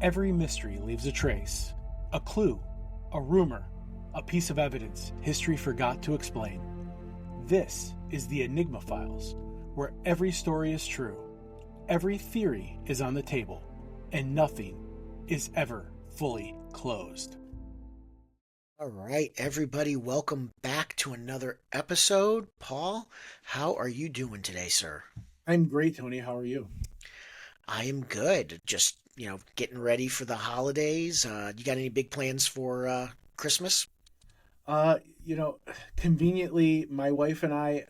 Every mystery leaves a trace, a clue, a rumor, a piece of evidence history forgot to explain. This is the Enigma Files, where every story is true, every theory is on the table, and nothing is ever fully closed. All right, everybody, welcome back to another episode. Paul, how are you doing today, sir? I'm great, Tony. How are you? I am good. Just, getting ready for the holidays. You got any big plans for Christmas? Uh, you know, Conveniently, my wife and I,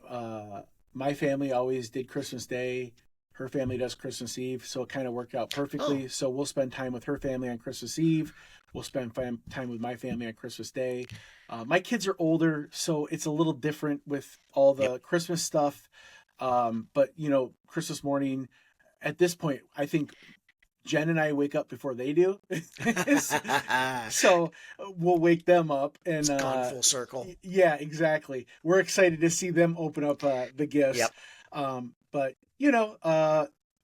my family always did Christmas Day. Her family does Christmas Eve, so it kind of worked out Oh, perfectly. So we'll spend time with her family on Christmas Eve. We'll spend time with my family on Christmas Day. My kids are older, so it's a little different with all yep. the Christmas stuff. But Christmas morning, at this point, I think Jen and I wake up before they do. So we'll wake them up and It's gone full circle. yeah, exactly. We're excited to see them open up the gifts. Yep. But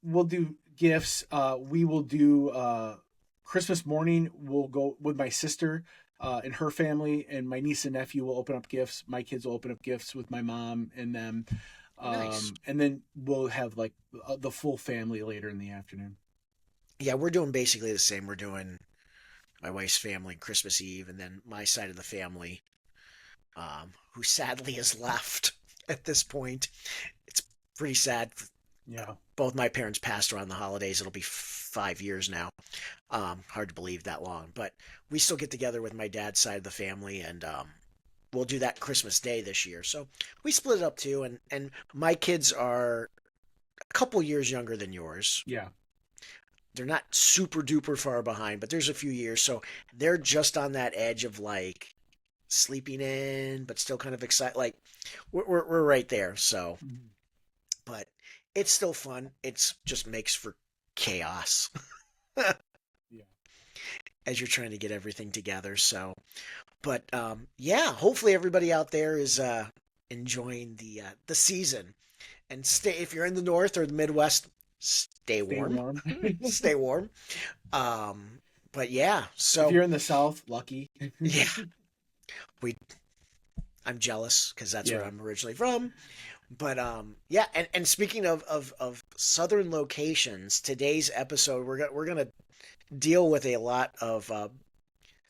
we'll do gifts. We will do Christmas morning. We'll go with my sister and her family, and my niece and nephew will open up gifts. My kids will open up gifts with my mom and them. Nice. And then we'll have like the full family later in the afternoon. Yeah, we're doing basically the same. We're doing my wife's family Christmas Eve, and then my side of the family, who sadly has left at this point. It's pretty sad. Yeah. Both my parents passed around the holidays. It'll be 5 years now. Hard to believe that long, but we still get together with my dad's side of the family, and we'll do that Christmas Day this year. So we split it up too, and my kids are a couple years younger than yours. Yeah. They're not super duper far behind, but there's a few years, so they're just on that edge of like sleeping in, but still kind of excited. Like we're right there. So, Mhm. but it's still fun. It's just makes for chaos Yeah. as you're trying to get everything together. So, but yeah, hopefully everybody out there is enjoying the season. And stay if you're in the north or the Midwest, stay Stay warm. warm. Stay warm. Um, but yeah, If so you're in the South, lucky. yeah, we I'm jealous because that's where Yeah. I'm originally from. But yeah, and speaking of southern locations, today's episode we're gonna deal with a lot of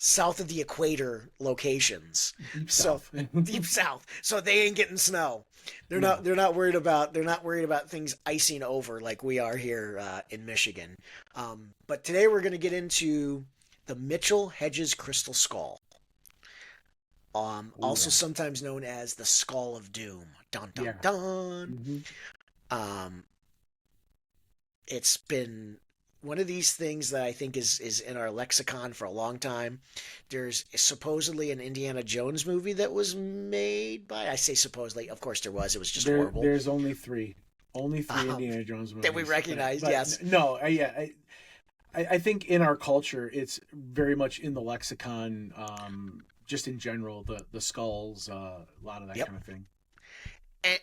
south of the equator locations. Deep So South. deep south. So they ain't getting snow. They're not No. they're not worried about things icing over like we are here in Michigan. But today we're going to get into the Mitchell-Hedges Crystal Skull. Oh Also yeah. sometimes known as the Skull of Doom. Dun dun Yeah. dun. Hmm. Um, it's been one of these things that I think is in our lexicon for a long time. There's supposedly an Indiana Jones movie that was made by, I say supposedly, of course there was. It was just horrible. There's only three Um, Indiana Jones that we movies. But recognized, but yes. no, yeah, I think in our culture it's very much in the lexicon. Just in general, the skulls, a lot of that Yep. kind of thing.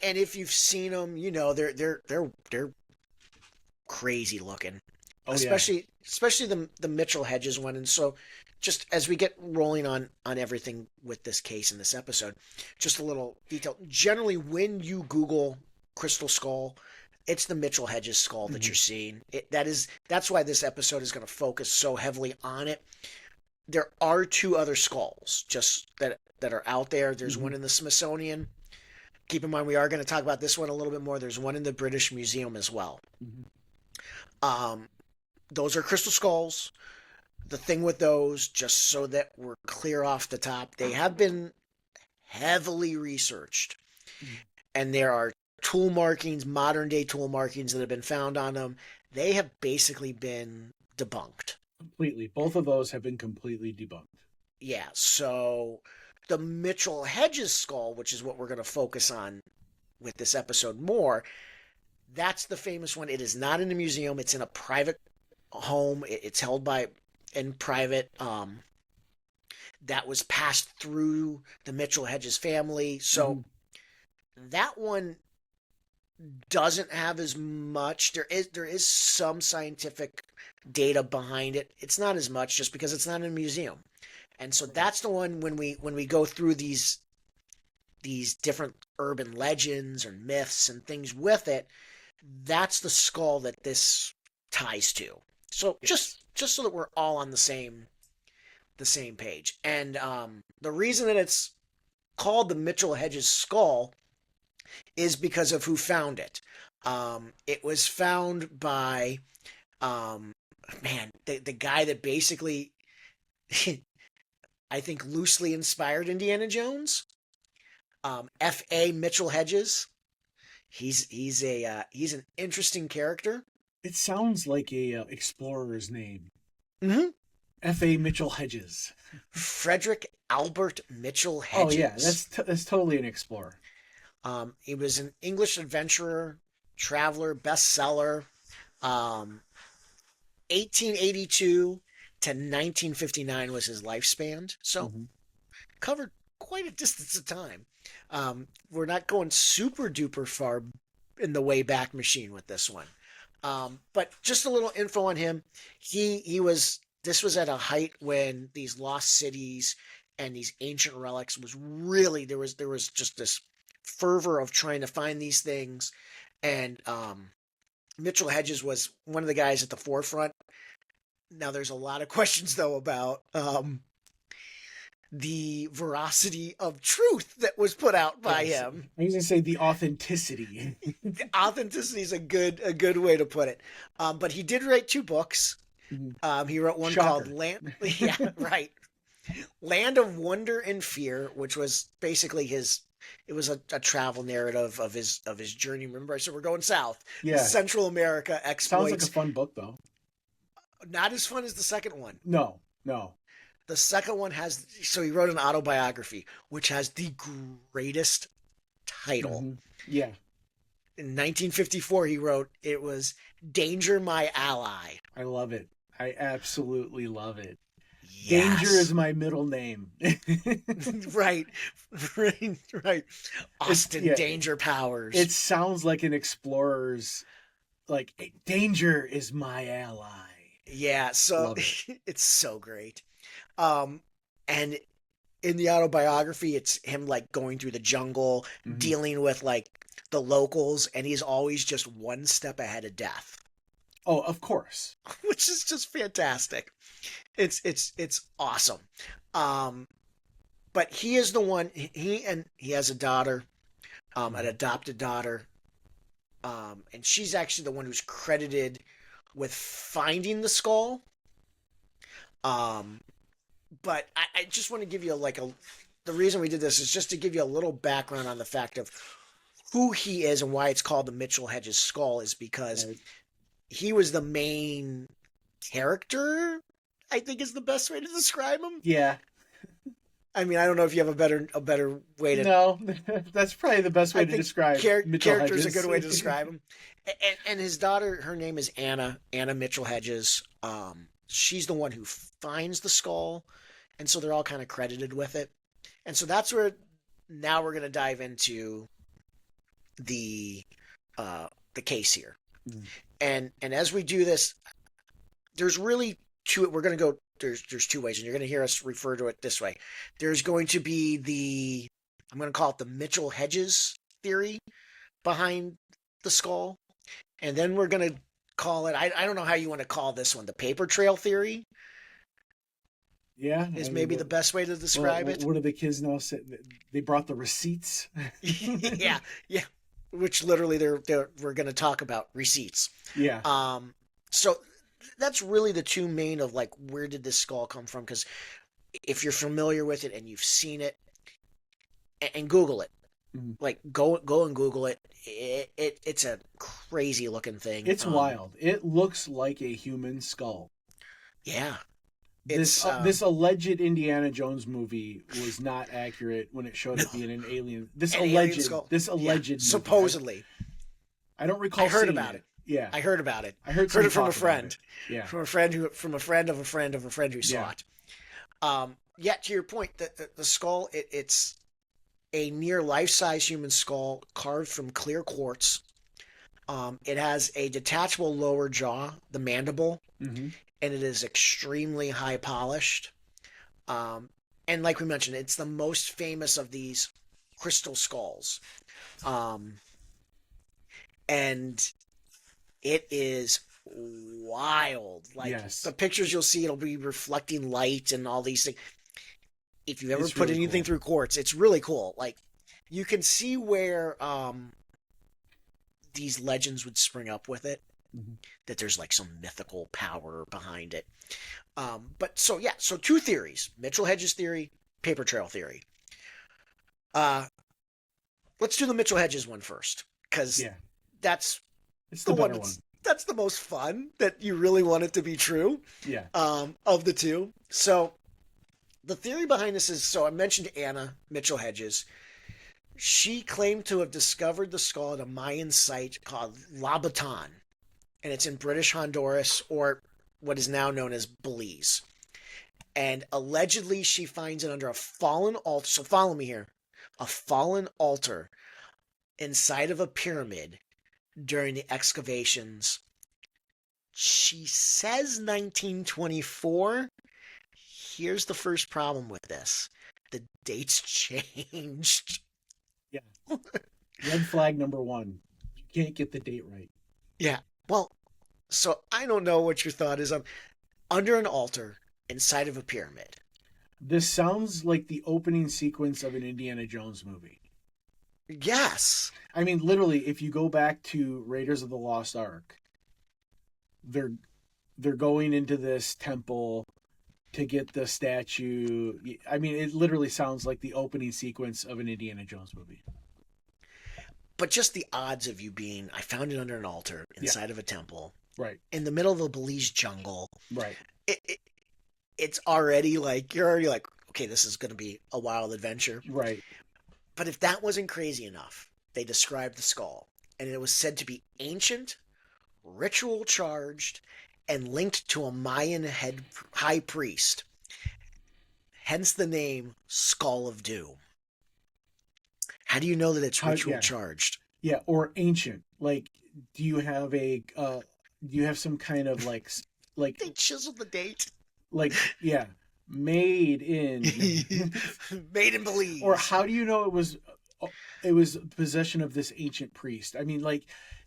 And if you've seen them, you know they're crazy looking, Oh yeah. especially the Mitchell-Hedges one. And so, just as we get rolling on everything with this case in this episode, just a little detail. Generally, when you Google Crystal Skull, it's the Mitchell-Hedges skull that you're Hmm. seeing. That's why this episode is going to focus so heavily on it. There are two other skulls just that are out there. There's Hmm. one in the Smithsonian. Keep in mind, we are going to talk about this one a little bit more. There's one in the British Museum as well. Hmm. Um, those are crystal skulls. The thing with those, just so that we're clear off the top, they have been heavily researched. And there are tool markings, modern day tool markings that have been found on them. They have basically been debunked. Completely. Both of those have been completely debunked. Yeah, so the Mitchell-Hedges skull, which is what we're going to focus on with this episode more, that's the famous one. It is not in a museum. It's in a private home. It's held by in private. That was passed through the Mitchell-Hedges family. So Hmm. that one doesn't have as much. There is some scientific data behind it. It's not as much just because it's not in a museum. And so that's the one when we go through these different urban legends or myths and things with it, that's the skull that this ties to. So Yes. just so that we're all on the same page. And the reason that it's called the Mitchell-Hedges skull is because of who found it. It was found by um, the guy that basically I think loosely inspired Indiana Jones. F.A. Mitchell-Hedges. He's an interesting character. It sounds like a explorer's name. Mm-hmm. F.A. Mitchell-Hedges. Frederick Albert Oh Mitchell-Hedges. yeah, that's totally an explorer. He was an English adventurer, traveler, bestseller. 1882 to 1959 was his lifespan. So Mm-hmm. covered quite a distance of time. We're not going super duper far in the way back machine with this one. But just a little info on him. He was this was at a height when these lost cities and these ancient relics was really there was just this fervor of trying to find these things. And Mitchell-Hedges was one of the guys at the forefront. Now there's a lot of questions though about the veracity of truth that was put out by Yes. him. I was gonna say the authenticity. Authenticity is a good way to put it. But he did write 2 books. He wrote one called Shocker. Land. Yeah, right. Land of Wonder and Fear, which was basically his. It was a travel narrative of his journey. Remember, I said we're going south. Yeah. Central America Sounds like exploits. a fun book though. Not as fun as the second one. No. The second one has. So he wrote an autobiography, which has the greatest title. Mm-hmm. Yeah. In 1954, he wrote it was "Danger, My Ally." I love it. I absolutely love it. Yes. Danger is my middle name. right, right. Austin yeah. Danger Powers. It sounds like an explorer's, like, danger is my ally. Yeah, so Love it. it's so great. And in the autobiography, it's him like going through the jungle, Mhm. dealing with like the locals, and he's always just one step ahead of death, Oh, of course. which is just fantastic. It's awesome. But he is the one. He has a daughter, an adopted daughter, and she's actually the one who's credited with finding the skull. But I just want to give you the reason we did this is just to give you a little background on the fact of who he is and why it's called the Mitchell-Hedges skull is because Right. he was the main character, I think is the best way to describe him. Yeah. I mean, I don't know if you have a better way to. No, that's probably the best way I to think describe character is a Mitchell-Hedges. good way to describe him. And his daughter, her name is Anna Mitchell-Hedges. She's the one who finds the skull, and so they're all kind of credited with it. And so that's where now we're going to dive into the case here. Mm. And as we do this, there's really two. We're going to go. There's 2 ways, and you're going to hear us refer to it this way. There's going to be I'm going to call it the Mitchell-Hedges theory behind the skull, and then we're going to call it. I don't know how you want to call this one. The paper trail theory Yeah. is I mean, maybe the best way to describe it. What do the kids now say? They brought the receipts. yeah. Which literally we're going to talk about receipts. Yeah. So that's really the 2 main of like where did this skull come from? Because if you're familiar with it and you've seen it, and Google it, like go and Google it. It's a crazy looking thing. It's wild. It looks like a human skull. Yeah. This alleged Indiana Jones movie was not accurate when it showed it being an alien. This alleged movie. Supposedly. I don't recall. I heard seeing about it. Yeah, I heard about it. I heard it from talk a friend. about it. Yeah, from a friend of a friend of a friend who saw it. Yet to your point, the skull, it's a near life-size human skull carved from clear quartz. It has a detachable lower jaw, the mandible, Mm-hmm. and it is extremely high polished. Um, and like we mentioned, it's the most famous of these crystal skulls. Um, and it is wild. Like the Yes, pictures you'll see, it'll be reflecting light and all these things. If you ever it's put really anything cool. through quartz, it's really cool. Like you can see where these legends would spring up with it. Mm-hmm. That there's like some mythical power behind it. But so yeah, so two theories: Mitchell-Hedges theory, paper trail theory. Uh, let's do the Mitchell-Hedges one first, because Yeah, that's it's the the one better one. that's the most fun. That you really want it to be true. Yeah. Of the two. So the theory behind this is, so I mentioned Anna Mitchell-Hedges. She claimed to have discovered the skull at a Mayan site called La Baton, and it's in British Honduras, or what is now known as Belize. And allegedly, she finds it under a fallen altar. So follow me here: a fallen altar inside of a pyramid during the excavations. She says 1924. Here's the first problem with this: the dates changed. Yeah. Red flag number one. You can't get the date right. Yeah. Well, so I don't know what your thought is on under an altar inside of a pyramid. This sounds like the opening sequence of an Indiana Jones movie. Yes. I mean, literally, if you go back to Raiders of the Lost Ark, they're they're going into this temple to get the statue. I mean, it literally sounds like the opening sequence of an Indiana Jones movie. But just the odds of you being, I found it under an altar Yeah, inside of a temple right, in the middle of a Belize jungle. right, It, it, it's already like, you're already like, okay, this is going to be a wild adventure. right. But if that wasn't crazy enough, they described the skull, and it was said to be ancient, ritual charged, and linked to a Mayan high priest. Hence the name Skull of Doom. How do you know that it's How? ritual Yeah, charged? yeah. Or ancient. Like, do you have a? Do you have some kind of like They chiseled the date. yeah, made in? Made in Or Belize. how do you know it was possession of this ancient priest? I mean, like,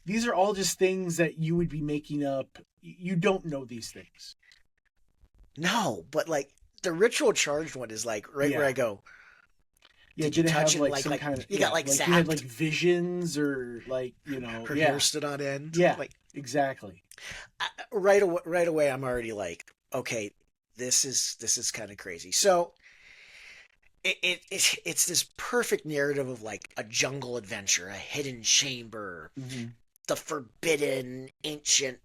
these are all just things that you would be making up. You don't know these things. No, but like the ritual charged one is like right where Yeah. I go. Yeah, Did you did it touch have it? like Like some kind of, you got yeah, like like you had like zapped. visions or like, Her hair yeah. stood on end. Yeah, Like exactly. right away, I'm already like, okay, this is kind of crazy. So it's this perfect narrative of like a jungle adventure, a hidden chamber, Hmm. the forbidden ancient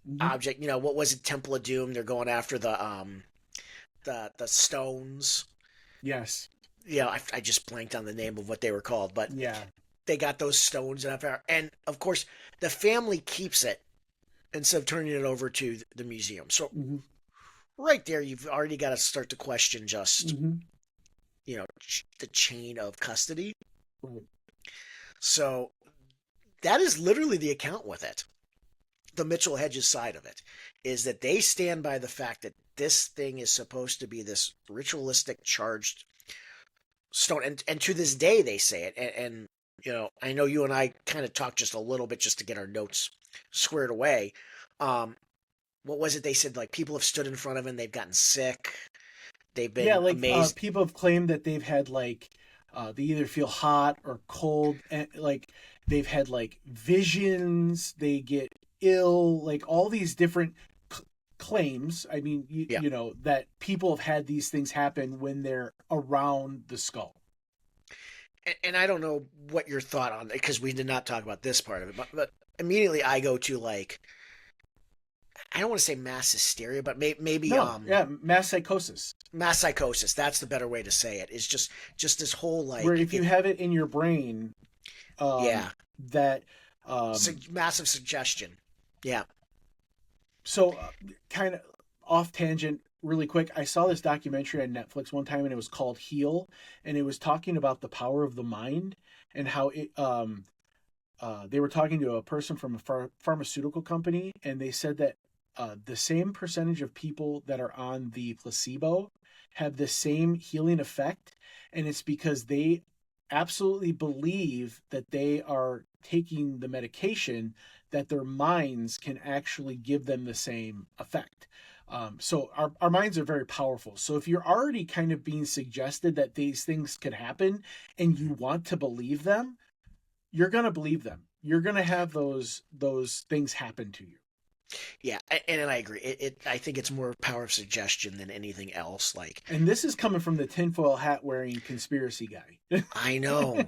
Hmm. object. You know, what was it? Temple of Doom. They're going after the stones. Yes. Yeah, I just blanked on the name of what they were called, but Yeah. they got those stones and of course the family keeps it instead of turning it over to the museum. So Hmm. right there, you've already got to start to question just Hmm. the chain of custody. Right. So that is literally the account with it. The Mitchell-Hedges side of it is that they stand by the fact that this thing is supposed to be this ritualistic charged stone, and to this day they say it. And I know you and I kind of talked just a little bit just to get our notes squared away. Um, what was it they said? Like people have stood in front of it and they've gotten sick. They've Yeah, been like amazed. people have claimed that they've had like they either feel hot or cold, and like they've had like visions, they get ill, like all these different c- claims. I mean, Yeah, that people have had these things happen when they're around the skull. and I don't know what your thought on it because we did not talk about this part of it, but immediately I go to like I don't want to say mass hysteria, but maybe No, yeah, mass psychosis, mass psychosis. That's the better way to say it. Is just this whole where like if you have it in your brain, yeah, that um, massive suggestion. Yeah. so kind of off tangent really quick. I saw this documentary on Netflix one time and it was called Heal, and it was talking about the power of the mind and how they were talking to a person from a pharmaceutical company, and they said that the same percentage of people that are on the placebo have the same healing effect, and it's because they absolutely believe that they are taking the medication, that their minds can actually give them the same effect. So our minds are very powerful. So if you're already kind of being suggested that these things could happen and you want to believe them, you're going to believe them. You're going to have those things happen to you. Yeah, and I agree. I think it's more power of suggestion than anything else. Like, And this is coming from the tinfoil hat wearing conspiracy guy. I know,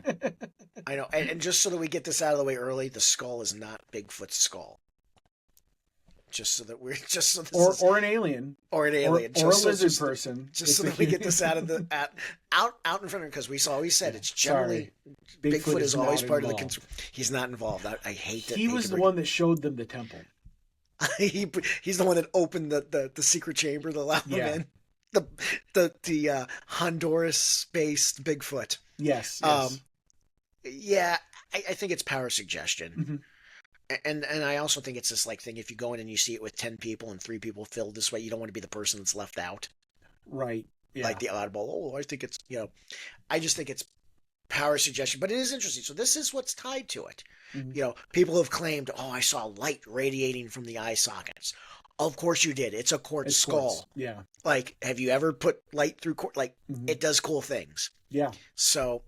and just so that we get this out of the way early, the skull is not Bigfoot's skull. Just so that we're just so this or an alien, or an alien, or a lizard person. Just so that we get this out of the out in front of, because we always said it's generally Bigfoot is always part of the. He's not involved. I hate that. He was the one that showed them the temple. He's the one that opened the secret chamber to allow them in. The Honduras-based Bigfoot. Yes. Yeah, I think it's power suggestion. Mm-hmm. And I also think it's this like thing, if you go in and you see it with 10 people and 3 people filled this way, you don't want to be the person that's left out. Right. Yeah. Like the oddball. Oh, I think it's, I just think it's power suggestion, but it is interesting. So this is what's tied to it. Mm-hmm. People have claimed, oh, I saw light radiating from the eye sockets. Of course you did. It's a quartz skull. Quartz. Yeah. Like, have you ever put light through quartz? Like, It does cool things. Yeah. So,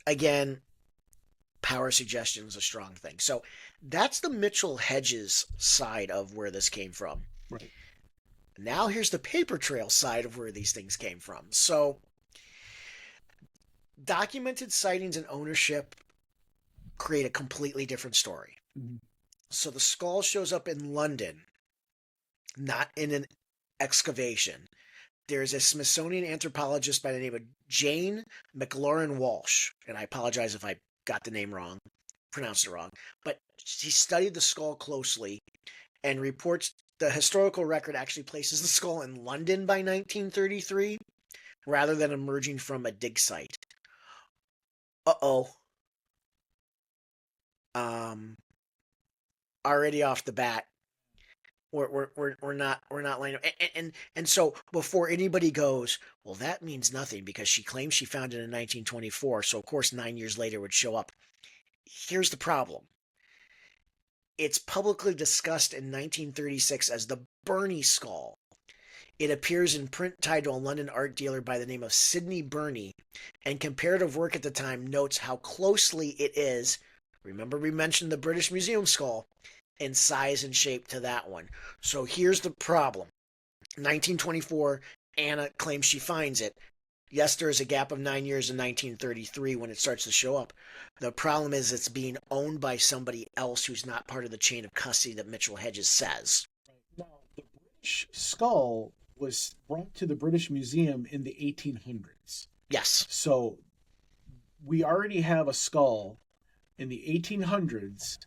again, power suggestion is a strong thing. So that's the Mitchell-Hedges side of where this came from. Right. Now here's the paper trail side of where these things came from. So documented sightings and ownership create a completely different story. Mm-hmm. So the skull shows up in London, not in an excavation. There's a Smithsonian anthropologist by the name of Jane McLaurin Walsh, and I apologize if I got the name wrong, pronounced it wrong, but he studied the skull closely and reports the historical record actually places the skull in London by 1933 rather than emerging from a dig site. Already off the bat, we're not lining up. And so before anybody goes, well, that means nothing because she claims she found it in 1924, so of course 9 years later would show up. Here's the problem. It's publicly discussed in 1936 as the Burney skull. It appears in print tied to a London art dealer by the name of Sidney Burney, and comparative work at the time notes how closely it is, remember we mentioned the British Museum skull, in size and shape to that one. So here's the problem. 1924, Anna claims she finds it. Yes, there is a gap of 9 years in 1933 when it starts to show up. The problem is it's being owned by somebody else who's not part of the chain of custody that Mitchell-Hedges says. Now, the British skull was brought to the British Museum in the 1800s. Yes. So we already have a skull in the 1800s,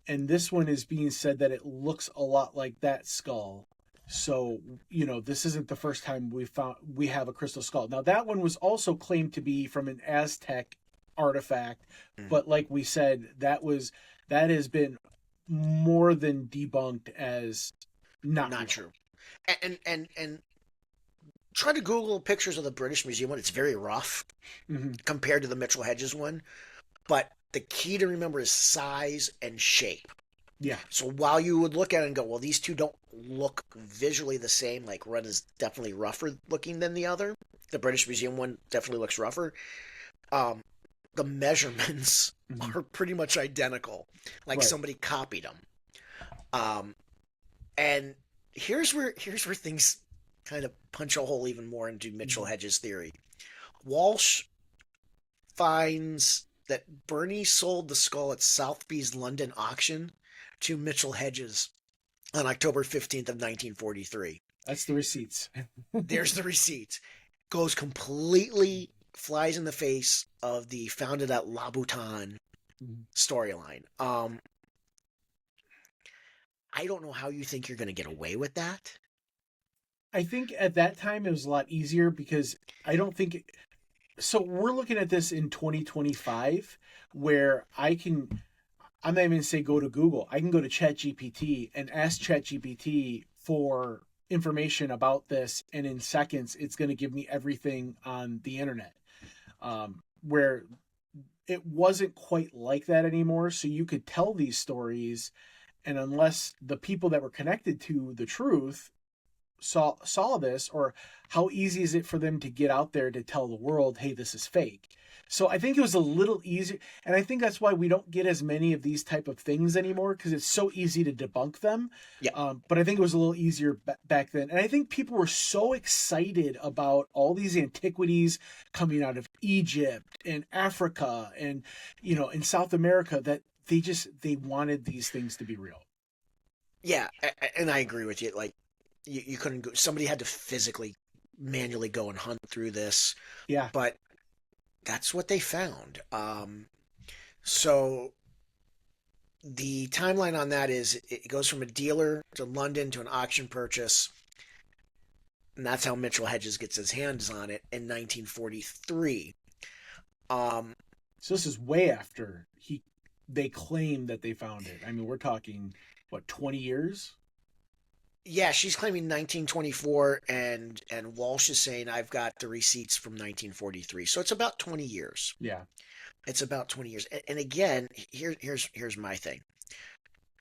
and this one is being said that it looks a lot like that skull. So, this isn't the first time we have a crystal skull. Now, that one was also claimed to be from an Aztec artifact, but like we said, that has been more than debunked as not true. And try to Google pictures of the British Museum one. It's very rough compared to the Mitchell-Hedges one, but the key to remember is size and shape. Yeah. So while you would look at it and go, well, these two don't look visually the same, like one is definitely rougher looking than the other. The British Museum one definitely looks rougher. The measurements are pretty much identical. Like somebody copied them. And here's where things kind of punch a hole even more into Mitchell-Hedges' theory. Walsh finds that Burney sold the skull at Sotheby's London auction to Mitchell-Hedges on October 15th of 1943. That's the receipts. There's the receipts. Goes completely, flies in the face of the founded at Louboutin storyline. I don't know how you think you're going to get away with that. I think at that time it was a lot easier because I don't think... So we're looking at this in 2025 where I can I'm not even going to say go to Google. I can go to ChatGPT and ask ChatGPT for information about this, and in seconds, it's going to give me everything on the internet. Where it wasn't quite like that anymore. So you could tell these stories, and unless the people that were connected to the truth saw this, or how easy is it for them to get out there to tell the world, hey, this is fake. So I think it was a little easier, and I think that's why we don't get as many of these type of things anymore, because it's so easy to debunk them. Yeah. But I think it was a little easier back then, and I think people were so excited about all these antiquities coming out of Egypt and Africa and in South America, that they wanted these things to be real. Yeah, and I agree with you. Like, you couldn't go. Somebody had to physically, manually go and hunt through this. Yeah. But that's what they found. So the timeline on that is it goes from a dealer to London to an auction purchase. And that's how Mitchell-Hedges gets his hands on it in 1943. So this is way after they claim that they found it. I mean, we're talking, what, 20 years? Yeah, she's claiming 1924, and Walsh is saying I've got the receipts from 1943. So it's about 20 years. Yeah. It's about 20 years. And again, here's my thing.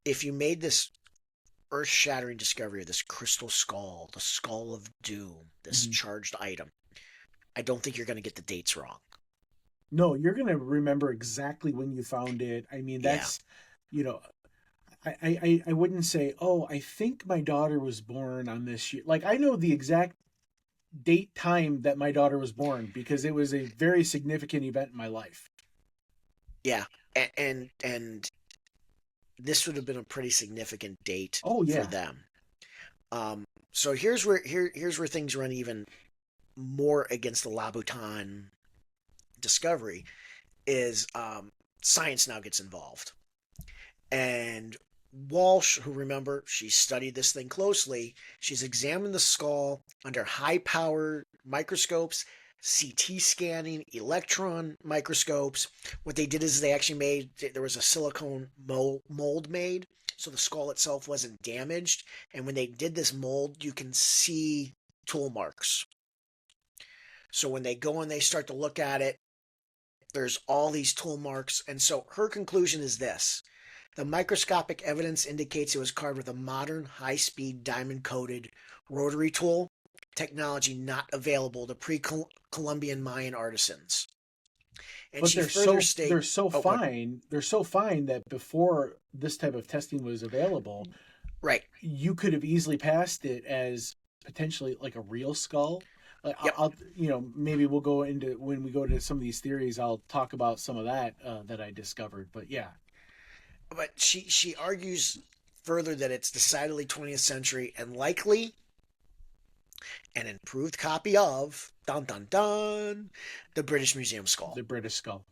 If you made this earth-shattering discovery of this crystal skull, the skull of doom, this charged item, I don't think you're going to get the dates wrong. No, you're going to remember exactly when you found it. I mean, that's, I wouldn't say, oh, I think my daughter was born on this year. Like, I know the exact date, time that my daughter was born, because it was a very significant event in my life. Yeah, and this would have been a pretty significant date for them. So here's where things run even more against the Labutan discovery. Is science now gets involved, and Walsh, who, remember, she studied this thing closely, she's examined the skull under high-powered microscopes, CT scanning, electron microscopes. What they did is there was a silicone mold made, so the skull itself wasn't damaged. And when they did this mold, you can see tool marks. So when they go and they start to look at it, there's all these tool marks. And so her conclusion is this. The microscopic evidence indicates it was carved with a modern, high-speed, diamond-coated rotary tool, technology not available to pre-Columbian Mayan artisans. And but they're so fine that before this type of testing was available, right, you could have easily passed it as potentially like a real skull. I'll maybe we'll go into, when we go to some of these theories, I'll talk about some of that that I discovered. But yeah. But she argues further that it's decidedly 20th century and likely an improved copy of dun dun dun the British Museum skull. The British skull.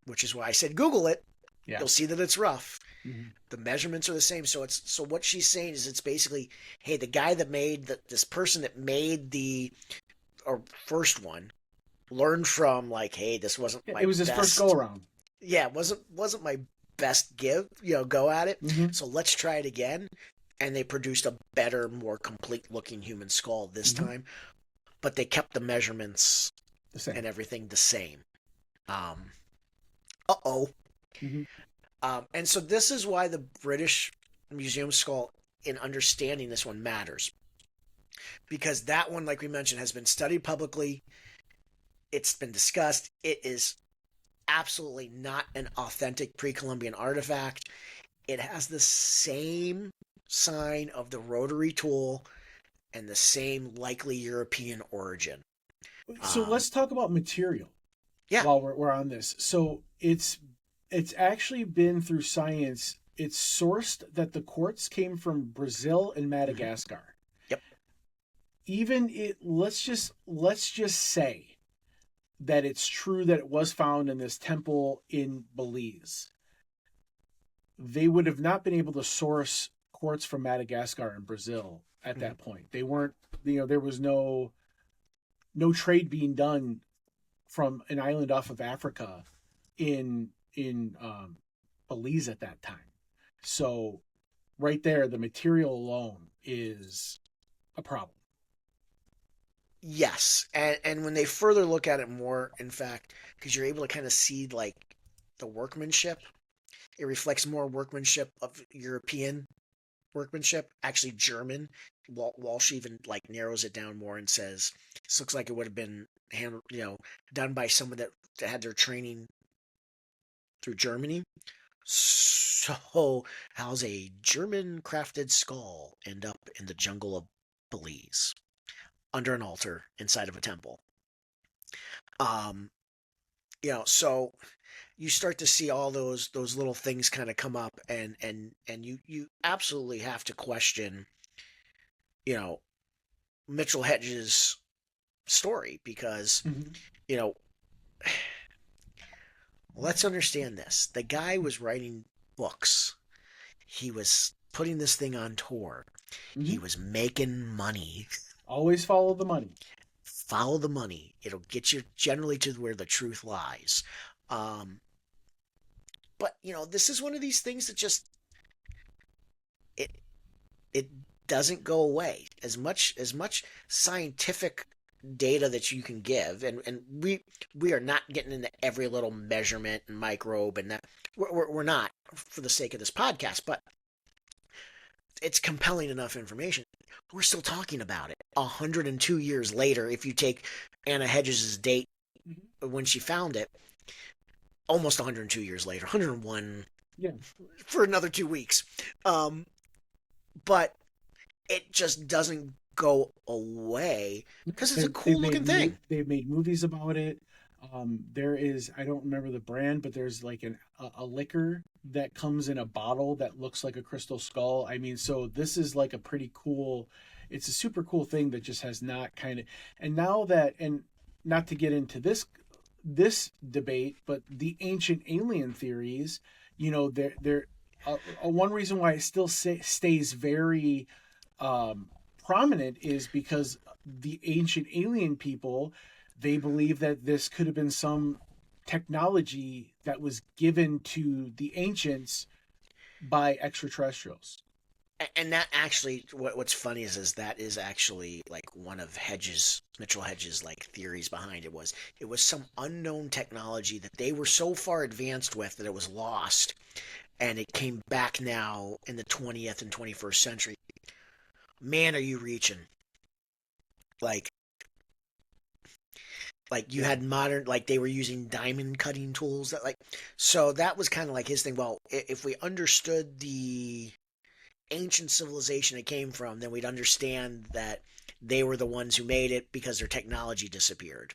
Which is why I said Google it. Yeah. You'll see that it's rough. Mm-hmm. The measurements are the same. So what she's saying is it's basically, hey, the guy that made this person that made the first one learned from, like, hey, this wasn't my best. It was his first go around. Yeah, it wasn't my best go at it. Mm-hmm. So let's try it again. And they produced a better, more complete looking human skull this time. But they kept the measurements and everything the same. Mm-hmm. And so this is why the British Museum skull, in understanding this one, matters. Because that one, like we mentioned, has been studied publicly. It's been discussed. It is absolutely not an authentic pre-Columbian artifact. It has the same sign of the rotary tool and the same likely European origin. So let's talk about material. Yeah. While we're on this. So it's actually been, through science, it's sourced that the quartz came from Brazil and Madagascar. Yep. Let's just say that it's true that it was found in this temple in Belize. They would have not been able to source quartz from Madagascar and Brazil at that point. They weren't, there was no trade being done from an island off of Africa in Belize at that time. So right there, the material alone is a problem. Yes, and when they further look at it more, in fact, because you're able to kind of see like the workmanship, it reflects more workmanship of European workmanship, actually German. Walsh even like narrows it down more and says this looks like it would have been done by someone that had their training through Germany. So how's a German crafted skull end up in the jungle of Belize under an altar inside of a temple? Um, so you start to see all those little things kind of come up, and you absolutely have to question, you know, Mitchell-Hedges' story because, Mm-hmm. you know, let's understand this. The guy was writing books. He was putting this thing on tour. He Mm-hmm. was making money. Always follow the money. Follow the money. It'll get you generally to where the truth lies. Um, but this is one of these things that just it it doesn't go away. As much scientific data that you can give, and we are not getting into every little measurement and microbe and that we're not for the sake of this podcast, but it's compelling enough information. We're still talking about it 102 years later. If you take Anna Hedges' date Mm-hmm. when she found it, almost 102 years later, 101 Yeah. for another 2 weeks. Um, but it just doesn't go away because it's a cool looking thing. They've made movies about it. There is, I don't remember the brand, but there's like a liquor that comes in a bottle that looks like a crystal skull. I mean, so this is like a pretty cool. It's a super cool thing that just has not kind of. And now that, and not to get into this debate, but the ancient alien theories, they're one reason why it still stays very um, prominent is because the ancient alien people, they believe that this could have been some technology that was given to the ancients by extraterrestrials. And that actually, what's funny is that is actually like one of Mitchell-Hedges like theories behind it was some unknown technology that they were so far advanced with that it was lost, and it came back now in the 20th and 21st century. Man, are you reaching? Like you Yeah. had modern, like they were using diamond cutting tools that so that was kind of like his thing. Well, if we understood the ancient civilization it came from, then we'd understand that they were the ones who made it because their technology disappeared.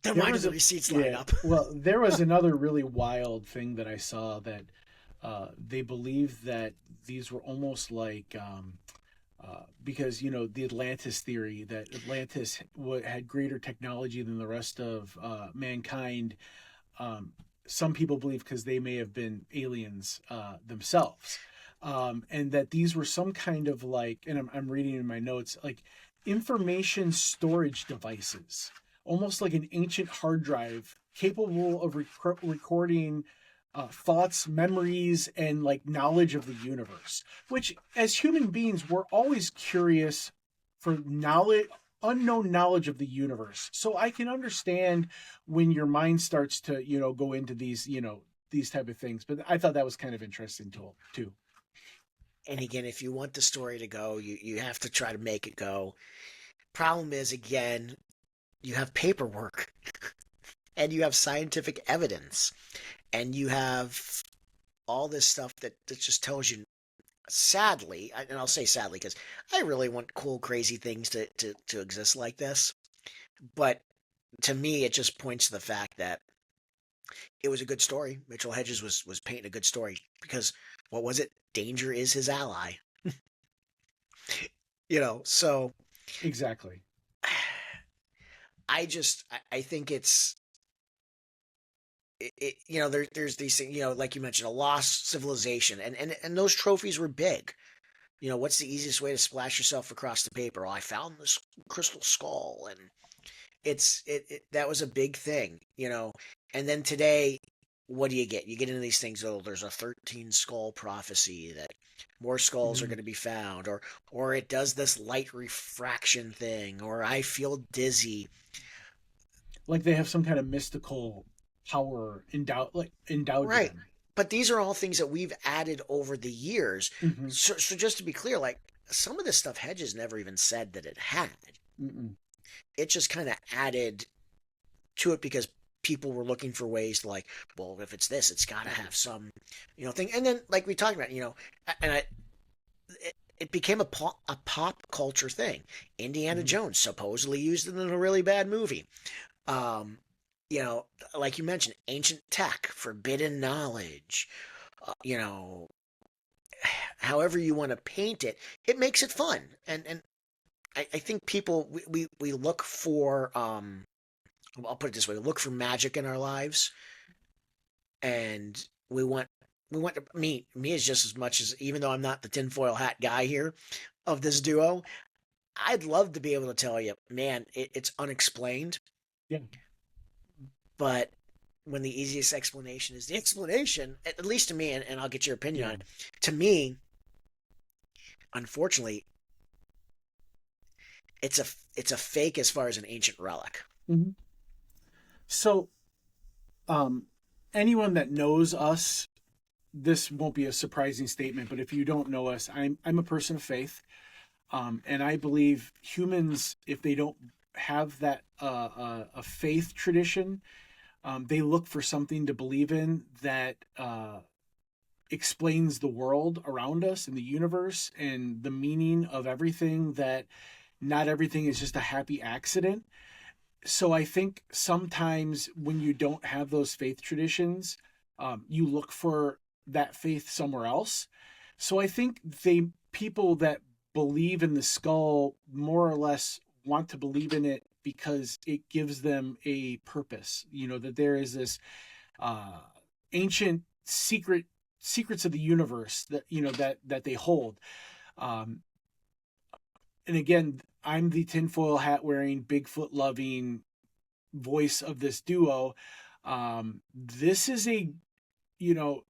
Then There why do was the a receipts line Yeah. up? Well, there was another really wild thing that I saw that they believe that these were almost like because the Atlantis theory that Atlantis had greater technology than the rest of mankind. Um, some people believe because they may have been aliens themselves, and that these were some kind of like, and I'm reading in my notes, like information storage devices, almost like an ancient hard drive capable of recording thoughts, memories, and like knowledge of the universe. Which, as human beings, we're always curious for knowledge, unknown knowledge of the universe. So I can understand when your mind starts to, go into these type of things. But I thought that was kind of interesting too. And again, if you want the story to go, you have to try to make it go. Problem is, again, you have paperwork and you have scientific evidence and you have all this stuff that just tells you, sadly, and I'll say sadly because I really want cool, crazy things to exist like this. But to me, it just points to the fact that it was a good story. Mitchell-Hedges was painting a good story because what was it? Danger is his ally. So Exactly. I think there's these things, like you mentioned, a lost civilization, and those trophies were big. What's the easiest way to splash yourself across the paper? Oh, I found this crystal skull, that was a big thing, you know. And then today, what do you get? You get into these things. Oh, there's a 13 skull prophecy that more skulls are Mhm. going to be found, or it does this light refraction thing, or I feel dizzy. Like they have some kind of mystical power endowed to Right. them. But these are all things that we've added over the years. Mm-hmm. So just to be clear, like some of this stuff Hedges never even said that it had. Mm-mm. It just kind of added to it because people were looking for ways to like, well, if it's this, it's got to have some, thing. And then like we talked about, and it became a pop culture thing. Indiana Mm-hmm. Jones supposedly used it in a really bad movie. Um, you know, like you mentioned, ancient tech, forbidden knowledge. You know, however you want to paint it, it makes it fun. And I think people we look for I'll put it this way, we look for magic in our lives, and we want me is just as much as, even though I'm not the tinfoil hat guy here of this duo, I'd love to be able to tell you, man, it's unexplained, Yeah. but when the easiest explanation is the explanation, at least to me, and I'll get your opinion on Yeah. it. To me, unfortunately, it's a fake as far as an ancient relic. Mm-hmm. So, um, anyone that knows us, this won't be a surprising statement, but if you don't know us, I'm a person of faith, and I believe humans, if they don't have that a faith tradition, they look for something to believe in that explains the world around us and the universe and the meaning of everything. That not everything is just a happy accident. So I think sometimes when you don't have those faith traditions, you look for that faith somewhere else. So I think people that believe in the skull more or less want to believe in it because it gives them a purpose. That there is this uh, ancient secrets of the universe that that they hold. Um, and again, I'm the tinfoil hat wearing, Bigfoot loving voice of this duo. This is a, you know,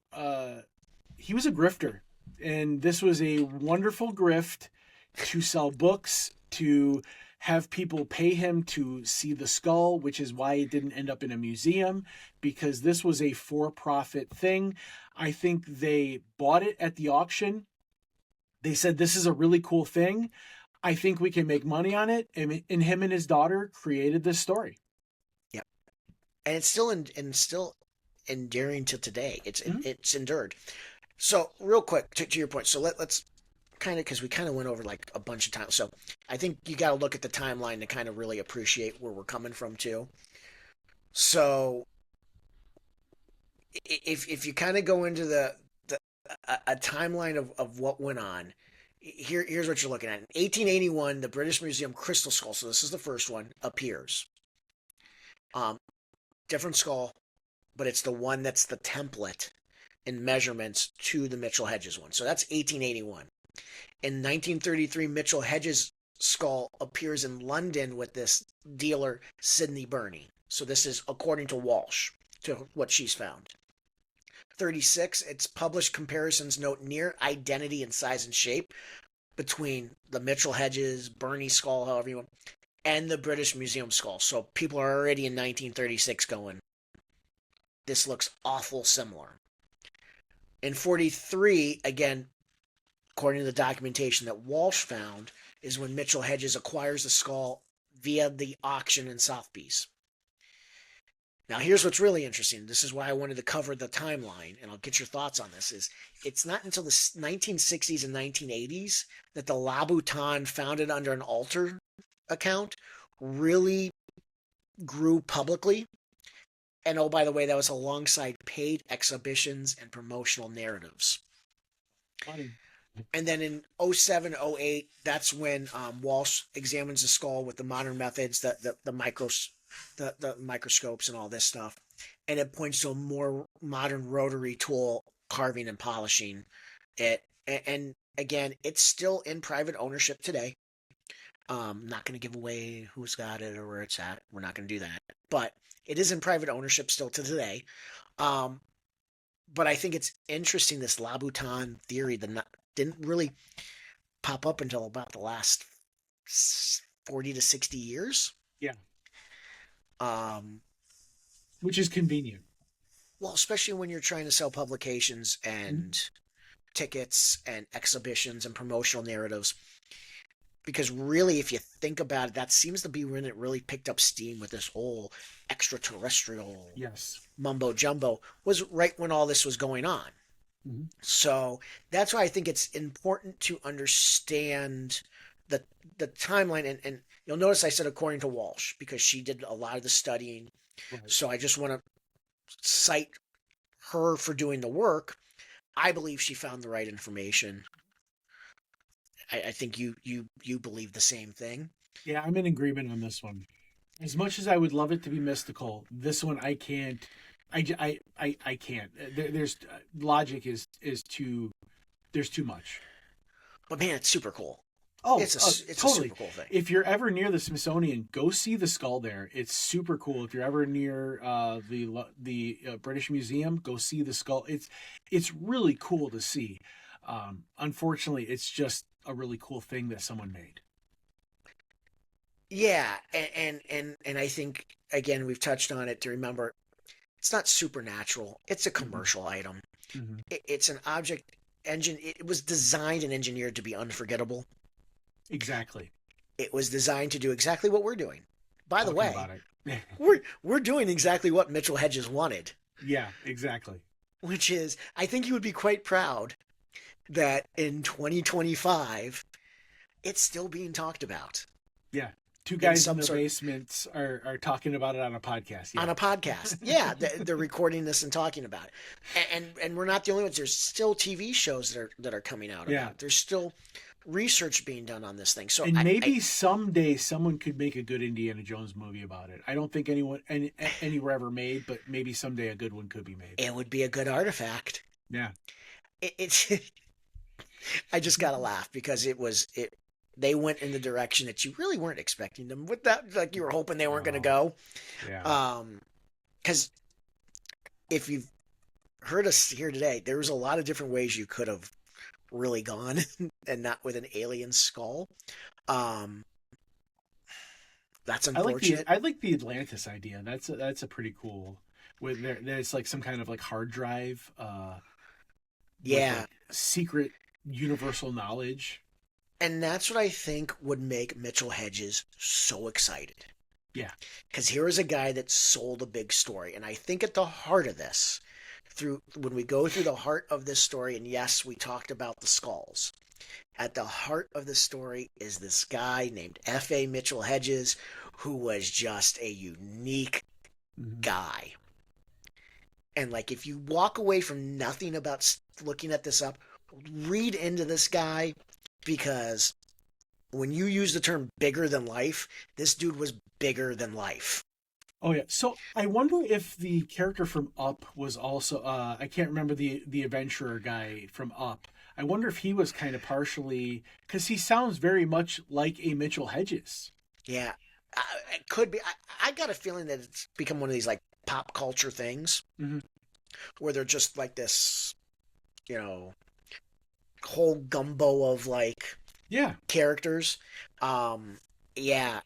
he was a grifter, and this was a wonderful grift to sell books, to have people pay him to see the skull, which is why it didn't end up in a museum, because this was a for-profit thing. I think they bought it at the auction. They said, this is a really cool thing. I think we can make money on it. And him and his daughter created this story. Yep. And it's still and still enduring to today. Mm-hmm. It's endured. So real quick to your point. So let's kind of, because we kind of went over like a bunch of times. So I think you got to look at the timeline to kind of really appreciate where we're coming from too. So if you kind of go into the a timeline of what went on, here's what you're looking at. In 1881, the British Museum Crystal Skull, so this is the first one, appears. Um, Different skull, but it's the one that's the template in measurements to the Mitchell-Hedges one. So that's 1881. In 1933, Mitchell-Hedges skull appears in London with this dealer, Sidney Burney. So this is according to Walsh, to what she's found. 36, its published comparisons note near identity in size and shape between the Mitchell-Hedges, Burney skull, however you want, and the British Museum skull. So people are already in 1936 going, this looks awful similar. In 43, again, according to the documentation that Walsh found, is when Mitchell-Hedges acquires the skull via the auction in Sotheby's. Now, here's what's really interesting. This is why I wanted to cover the timeline, and I'll get your thoughts on this. Is it's not until the 1960s and 1980s that the Labutan, founded under an altar account, really grew publicly. And oh, by the way, that was alongside paid exhibitions and promotional narratives. Funny. And then in '07, '08, that's when Walsh examines the skull with the modern methods, the microscopes and all this stuff. And it points to a more modern rotary tool carving and polishing it. And again, it's still in private ownership today. Not going to give away who's got it or where it's at. We're not going to do that. But it is in private ownership still to today. Um, but I think it's interesting this Labutan theory didn't really pop up until about the last 40 to 60 years. Yeah. Um, Which is convenient. well, especially when you're trying to sell publications Mm-hmm. and tickets and exhibitions and promotional narratives. Because really, if you think about it, that seems to be when it really picked up steam with this whole extraterrestrial Yes. mumbo jumbo, was right when all this was going on. Mm-hmm. So that's why I think it's important to understand the the timeline. And you'll notice I said according to Walsh because she did a lot of the studying. Right. So I just want to cite her for doing the work. I believe she found the right information. I think you believe the same thing. Yeah, I'm in agreement on this one. As much as I would love it to be mystical, this one I can't. I can't. There's logic is too. There's too much. But man, it's super cool. Oh, It's a totally. super cool thing. If you're ever near the Smithsonian, go see the skull there. It's super cool. If you're ever near the British Museum, go see the skull. It's really cool to see. Unfortunately, it's just a really cool thing that someone made. Yeah, and I think again we've touched on it to remember it's not supernatural. It's a Mm-hmm. commercial item. Mm-hmm. It's an object engine. It was designed and engineered to be unforgettable. Exactly. It was designed to do exactly what we're doing. By the Talking way, about it. we're doing exactly what Mitchell-Hedges wanted, Yeah, exactly. which is I think he would be quite proud that in 2025 it's still being talked about Yeah. Two in guys in some their sort basements are talking about it on a podcast. Yeah. on a podcast. Yeah, they're recording this and talking about it, and we're not the only ones. There's still TV shows that are coming out Yeah. about it. There's still research being done on this thing. So And maybe someday someone could make a good Indiana Jones movie about it. I don't think anywhere ever made, but maybe someday a good one could be made. it would be a good artifact. Yeah. It's I just gotta laugh because it. They went in the direction that you really weren't expecting them with that. Like you were hoping they weren't going to go. Yeah. Because if you've heard us here today, there was a lot of different ways you could have really gone, and not with an alien skull. Um, that's unfortunate. I like the Atlantis idea. That's a pretty cool. With there's like some kind of like hard drive. Yeah, like secret universal knowledge. and that's what I think would make Mitchell-Hedges so excited. Yeah. Because here is a guy that sold a big story, and I think at the heart of this, when we go through the heart of this story, and yes, we talked about the skulls. At the heart of the story is this guy named F.A. Mitchell-Hedges, who was just a unique Mm-hmm. guy. And like, if you walk away from nothing about looking at this up, read into this guy, because when you use the term bigger than life, this dude was bigger than life. Oh yeah. So I wonder if the character from Up was also I can't remember the adventurer guy from Up. I wonder if he was kind of partially, because he sounds very much like a Mitchell-Hedges. Yeah, it could be. I got a feeling that it's become one of these like pop culture things Mm-hmm. where they're just like this, you know, whole gumbo of like Yeah. characters. Yeah,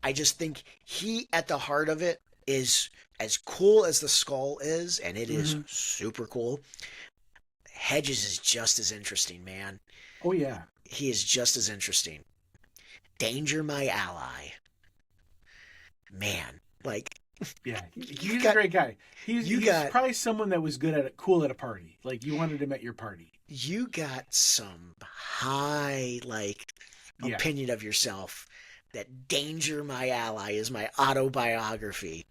I just think he at the heart of it is as cool as the skull is, and it is Mm-hmm. super cool. Hedges is just as interesting, man. Oh yeah. He is just as interesting. Danger my ally. Man, like Yeah. you He's got a great guy. He's you got probably someone that was cool at a party. Like you wanted him at your party. you got some high like Yeah. opinion of yourself. That Danger my ally is my autobiography.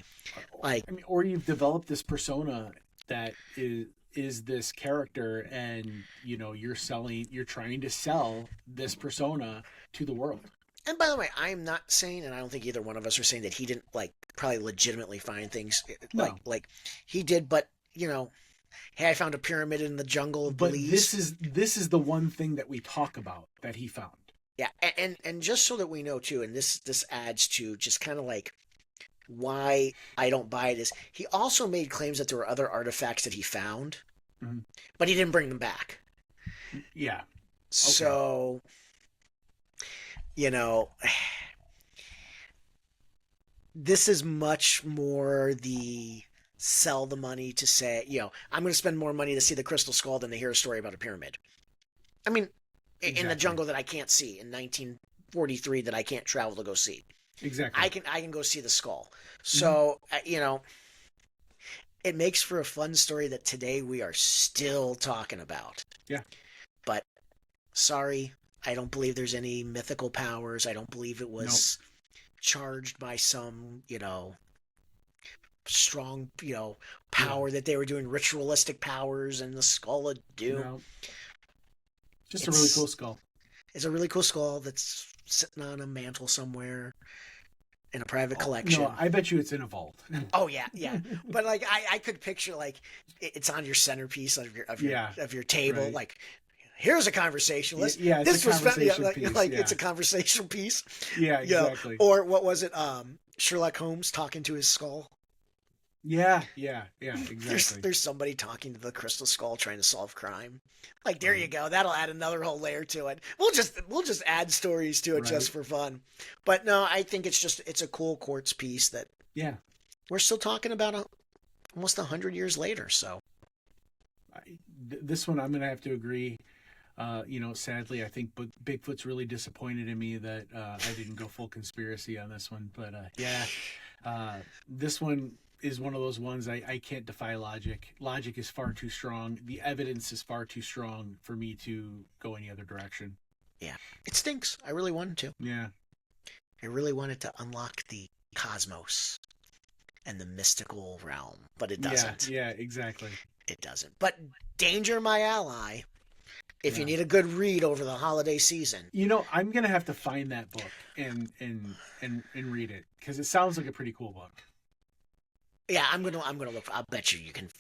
Like, I mean, or you've developed this persona that is this character, and you're trying to sell this persona to the world. and by the way, I'm not saying, and I don't think either one of us are saying that he didn't like probably legitimately find things No. like he did, but hey, I found a pyramid in the jungle of But Belize. this is the one thing that we talk about that he found. Yeah, and just so that we know too, and this adds to just kind of like why I don't buy it is he also made claims that there were other artifacts that he found, Mhm. but he didn't bring them back. Yeah. Okay. So, you know, this is much more the sell the money to say, I'm going to spend more money to see the crystal skull than to hear a story about a pyramid. I mean, in the Exactly. jungle that I can't see in 1943 that I can't travel to go see. Exactly. I can go see the skull. Hmm. So, it makes for a fun story that today we are still talking about. Yeah. But sorry, I don't believe there's any mythical powers. I don't believe it Nope. was charged by some, strong, Yeah. power that they were doing ritualistic powers and the skull of doom. No. Just a really It's cool skull. it's a really cool skull that's sitting on a mantle somewhere in a private Oh, no, collection. I bet you it's in a vault. Oh yeah, yeah. But like I could picture like it's on your centerpiece of your Yeah. of your table. Right. Like here's a conversationalist. Yeah, it's a This was conversation piece. like Yeah. it's a conversational piece. Yeah, Yeah. exactly. Or what was it? Sherlock Holmes talking to his skull. Yeah, yeah, yeah, There's exactly. there's somebody talking to the crystal skull trying to solve crime. Like there you Right. go. That'll add another whole layer to it. We'll just add stories to it just Right. for fun. But no, I think it's a cool quartz piece that Yeah. we're still talking about almost 100 years later. So I, this one I'm gonna have to agree. Sadly, I think Bigfoot's really disappointed in me that I didn't go full conspiracy on this one. But yeah, this one is one of those ones I can't defy logic. Logic is far too strong. The evidence is far too strong for me to go any other direction. yeah, it stinks. I really wanted to. Yeah, I really wanted to unlock the cosmos and the mystical realm, but it yeah, doesn't. yeah, exactly. It doesn't. But Danger, my ally. If you Yeah. need a good read over the holiday season, I'm gonna have to find that book and read it because it sounds like a pretty cool book. yeah, I'm gonna look. I'll bet you can,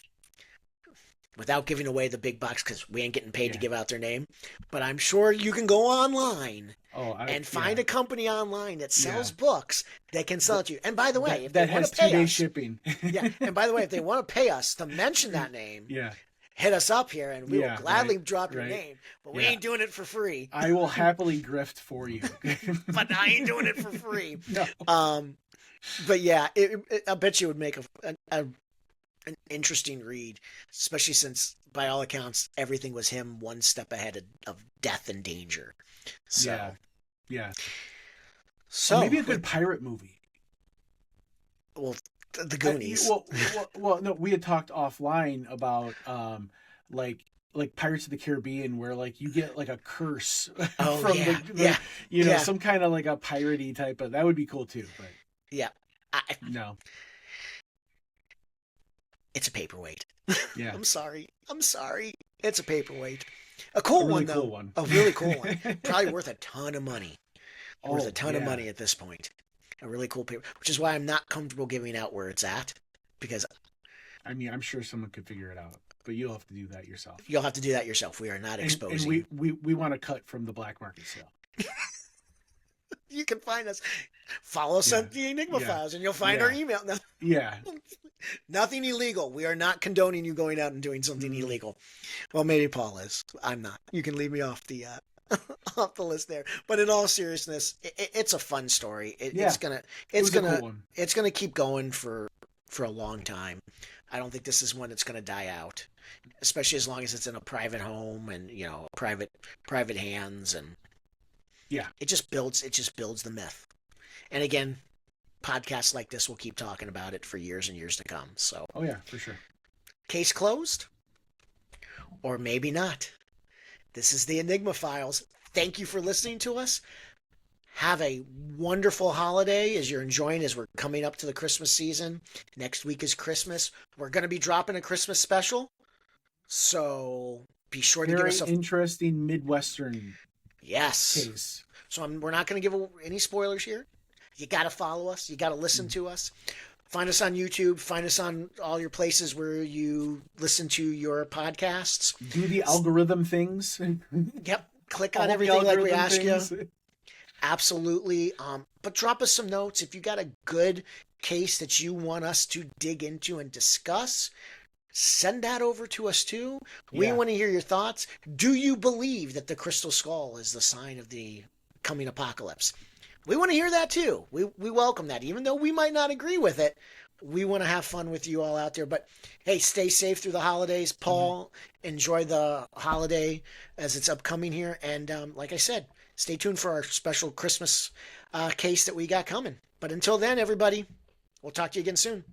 without giving away the big bucks because we ain't getting paid to Yeah. give out their name. But I'm sure you can go online Oh, and yeah, find a company online that sells yeah. books that can sell it to you. And by the way, if they That want has to pay 2 day us, shipping. yeah. And by the way, if they want to pay us to mention that name, Yeah, hit us up here and we will yeah, gladly right, drop your right. name. But we Yeah, ain't doing it for free. I will happily grift for you. But I ain't doing it for free. No. But yeah, I bet you it would make an interesting read, especially since by all accounts everything was him one step ahead of death and danger. So, Yeah, yeah. Or so maybe a good pirate movie. well, the I, Goonies. well, no, we had talked offline about like Pirates of the Caribbean, where like you get like a curse Oh from yeah, yeah, yeah, some kind of like a piratey type of that would be cool too. But yeah. I, no, it's a paperweight. yeah, I'm sorry. I'm sorry. It's a paperweight. A a cool really one cool though. one. A really cool one. Probably worth a ton of money. Worth a Oh ton of yeah. money at this point. A really cool paper, which is why I'm not comfortable giving out where it's at because I mean, I'm sure someone could figure it out, but you'll have to do that yourself. you'll have to do that yourself. We are not And exposing. we want to cut from the black market sale. You can find us. Follow us Yeah, on the Enigma yeah, Files, and you'll find our yeah, email. No, yeah. nothing illegal. We are not condoning you going out and doing something Mm, illegal. Well, maybe Paul is. I'm not. You can leave me off the off the list there. But in all seriousness, it's a fun story. yeah, It it it's was a gonna cool one. it's gonna keep going for a long time. I don't think this is one that's gonna die out, especially as long as it's in a private home and private hands, and Yeah. it just builds the myth. And again, podcasts like this will keep talking about it for years and years to come. So, Oh yeah, for sure. case closed, or maybe not. This is the Enigma Files. Thank you for listening to us. Have a wonderful holiday as you're enjoying as we're coming up to the Christmas season. Next week is Christmas. We're going to be dropping a Christmas special. So be sure to give Very us a interesting Midwestern yes. case. So we're not going to give any spoilers here. You got to follow us. You got to listen Mm. to us. Find us on YouTube. Find us on all your places where you listen to your podcasts. Do the algorithm things. Yep. Click All on the everything like we algorithm ask you. things. Absolutely. But drop us some notes if you got a good case that you want us to dig into and discuss. Send that over to us too. We Yeah. want to hear your thoughts. Do you believe that the crystal skull is the sign of the coming apocalypse? We want to hear that too. We welcome that, even though we might not agree with it. We want to have fun with you all out there. But hey, stay safe through the holidays, Hmm. Paul. Enjoy the holiday as it's upcoming here, and like I said, stay tuned for our special Christmas case that we got coming. But until then, everybody, we'll talk to you again soon.